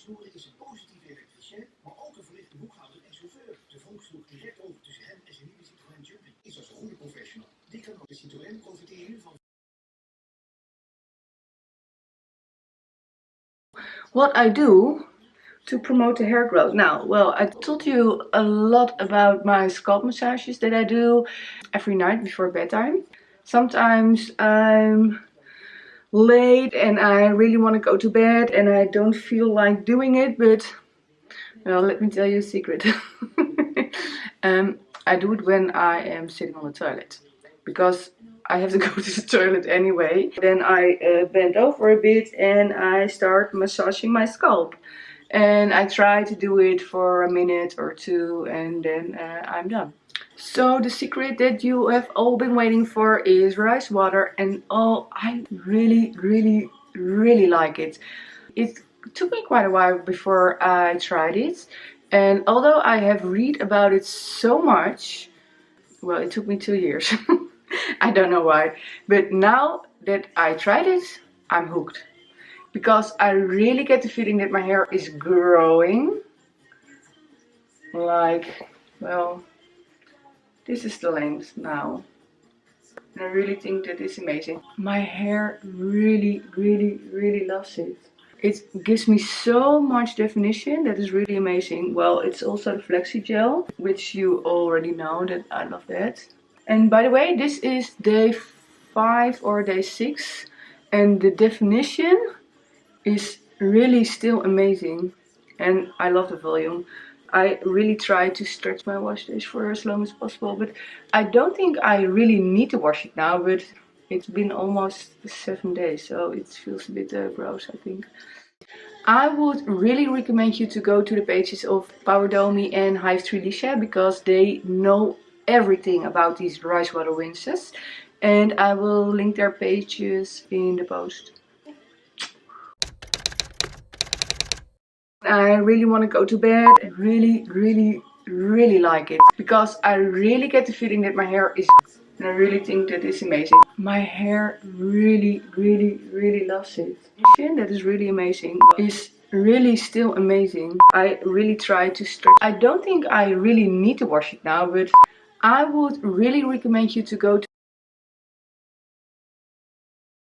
snoer is een positieve elektricien, maar ook een verlichte boekhouder en chauffeur. De vonk sloeg direct over tussen hem en zijn nieuwe Citroën Jumpy. Is als een goede professional. Die kan ook de Citroën profiteren van. What I do to promote the hair growth. Now, well, I told you a lot about my scalp massages that I do every night before bedtime. Sometimes I'm late and I really want to go to bed and I don't feel like doing it, but well, let me tell you a secret. I do it when I am sitting on the toilet because I have to go to the toilet anyway. Then I bend over a bit and I start massaging my scalp. And I try to do it for a minute or two and then I'm done. So the secret that you have all been waiting for is rice water, and oh, I really like it. It took me quite a while before I tried it, and although I have read about it so much, well, it took me 2 years. I don't know why, but now that I tried it, I'm hooked. Because I really get the feeling that my hair is growing. Like, well, this is the length now. And I really think that it's amazing. My hair really loves it. It gives me so much definition. That is really amazing. Well, it's also the Flaxseedgel, which you already know that I love that. And by the way, this is day 5 or day 6. And the definition is really still amazing. And I love the volume. I really try to stretch my wash days for as long as possible, but I don't think I really need to wash it now, but it's been almost 7 days, so it feels a bit gross, I think. I would really recommend you to go to the pages of Powerdomi and Hive Trilisha because they know everything about these rice water rinses, and I will link their pages in the post. I really want to go to bed. I really like it because I really get the feeling that my hair is, and I really think that it's amazing. My hair really loves it. That is really amazing. It's really still amazing. I really try to stretch. I don't think I really need to wash it now, but I would really recommend you to go to